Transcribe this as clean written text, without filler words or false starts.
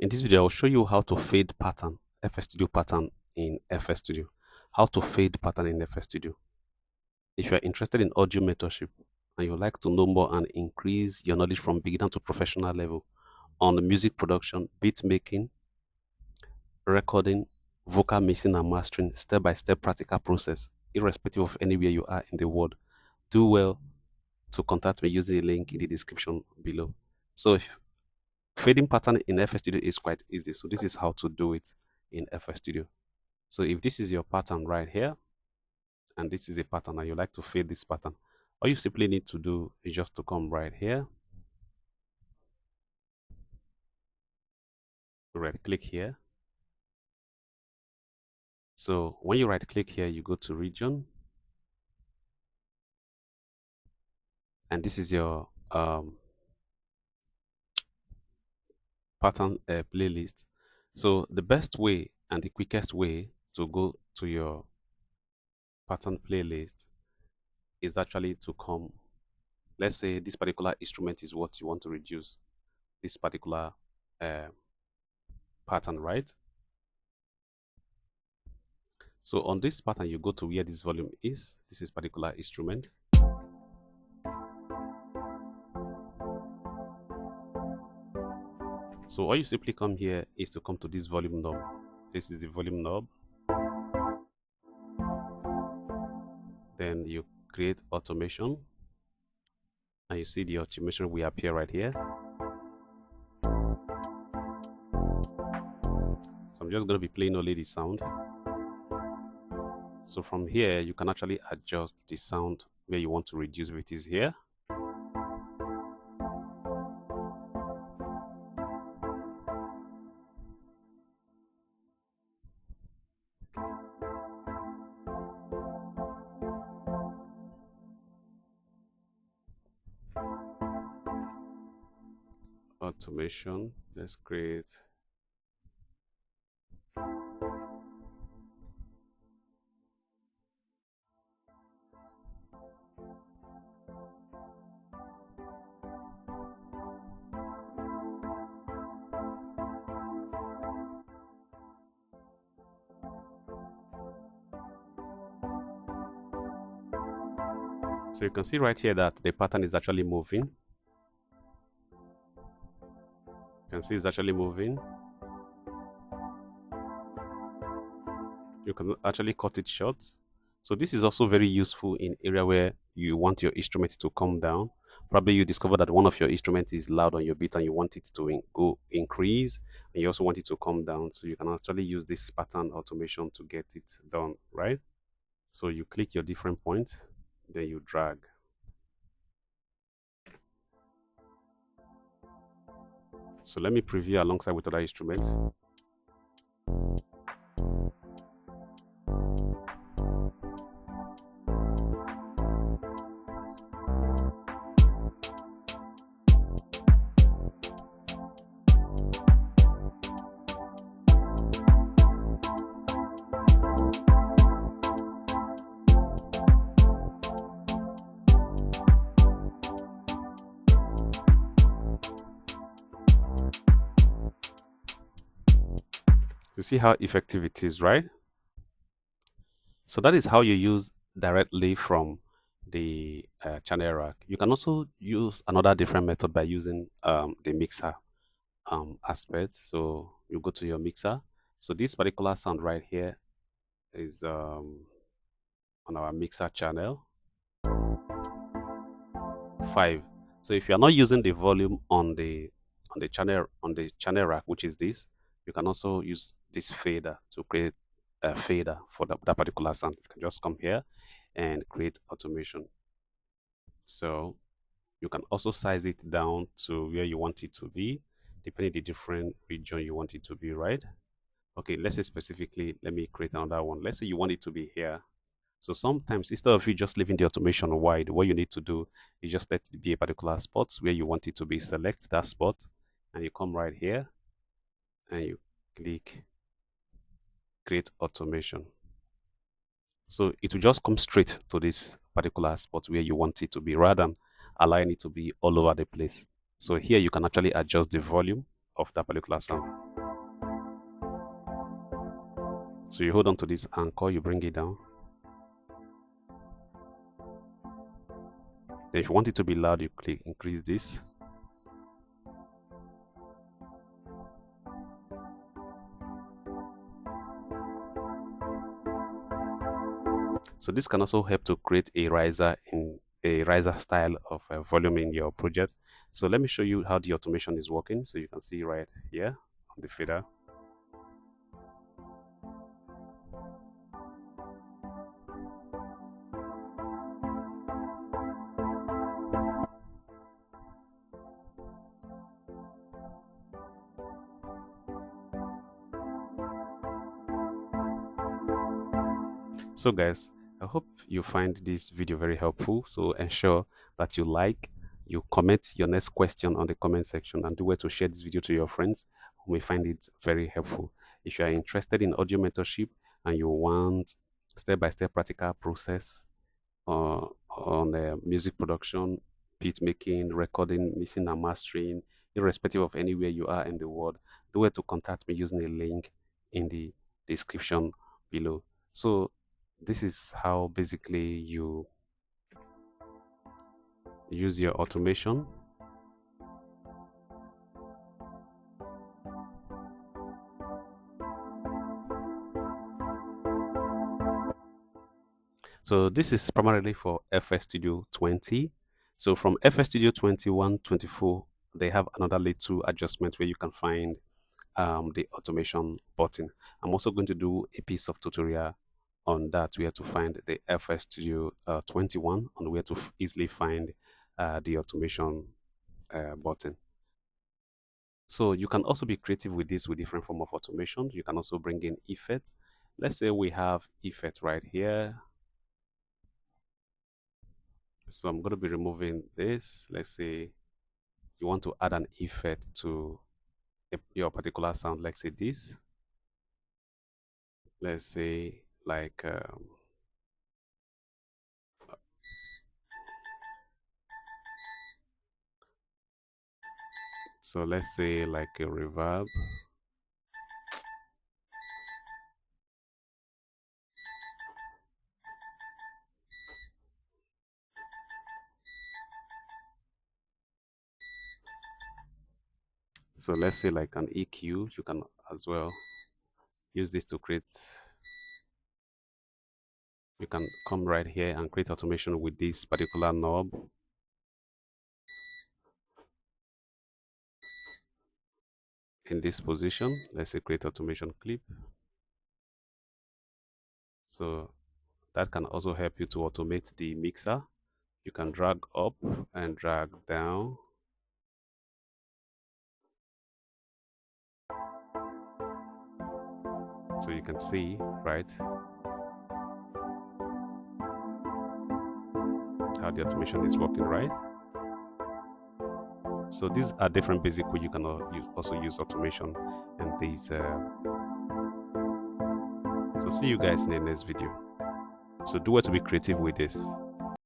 In this video, I'll show you how to fade pattern, FS Studio pattern in FS Studio. How to fade pattern in FS Studio. If you are interested in audio mentorship and you would like to know more and increase your knowledge from beginner to professional level on music production, beat making, recording, vocal mixing and mastering, step-by-step practical process, irrespective of anywhere you are in the world, do well to contact me using the link in the description below. So fading pattern in FS Studio is quite easy. So this is how to do it in FS Studio. So if this is your pattern right here, and this is a pattern and you like to fade this pattern, all you simply need to do is just to come right here, right click here. So when you right click here, you go to region, and this is your pattern playlist. So the best way and the quickest way to go to your pattern playlist is actually to come, let's say this particular instrument is what you want to reduce, this particular pattern, right? So on this pattern, you go to where this volume is. This is particular instrument. So all you simply come here is to come to this volume knob. This is the volume knob. Then you create automation, and you see the automation will appear right here. So I'm just going to be playing only the sound. So from here, you can actually adjust the sound where you want to reduce if it is here. Automation, let's create so you can see right here that the pattern is actually moving. You can see it's actually moving. You can actually cut it short. So this is also very useful in area where you want your instrument to come down. Probably you discover that one of your instruments is loud on your beat and you want it to go increase, and you also want it to come down. So you can actually use this pattern automation to get it done, right? So you click your different points, then you drag. So let me preview alongside with other instruments. You see how effective it is, right? So that is how you use directly from the channel rack. You can also use another different method by using the mixer aspect. So you go to your mixer. So this particular sound right here is on our mixer channel 5. So if you are not using the volume on the channel rack, which is this, you can also use this fader to create a fader for that particular sound. You can just come here and create automation. So you can also size it down to where you want it to be, depending the different region you want it to be, right? Okay, let's say specifically, let me create another one. Let's say you want it to be here. So sometimes instead of you just leaving the automation wide, what you need to do is just let it be a particular spot where you want it to be. Select that spot and you come right here and you click create automation. So it will just come straight to this particular spot where you want it to be rather than allowing it to be all over the place. So here you can actually adjust the volume of that particular sound. So you hold on to this anchor, you bring it down. Then if you want it to be loud, you click increase this. So this can also help to create a riser style of volume in your project. So let me show you how the automation is working. So you can see right here on the fader. So guys, I hope you find this video very helpful. So ensure that you like, you comment your next question on the comment section, and do well to share this video to your friends who may find it very helpful. If you are interested in audio mentorship and you want step-by-step practical process on music production, beat making, recording, mixing and mastering, irrespective of anywhere you are in the world, do well to contact me using a link in the description below. So this is how basically you use your automation. So this is primarily for FS Studio 20. So from FS Studio 21, 24, they have another little adjustment where you can find the automation button. I'm also going to do a piece of tutorial on that, where to find the FS Studio 21 and where to easily find the automation button. So you can also be creative with this with different form of automation. You can also bring in effects. Let's say we have effect right here. So I'm going to be removing this. Let's say you want to add an effect to your particular sound. Let's say this. Let's say like so let's say like a reverb. So let's say like an EQ. You can as well use this to create. You can come right here and create automation with this particular knob. In this position, let's say create automation clip. So that can also help you to automate the mixer. You can drag up and drag down. So you can see, right, how the automation is working, right? So these are different basic ways you can also use automation and these. So see you guys in the next video. So do what to be creative with this.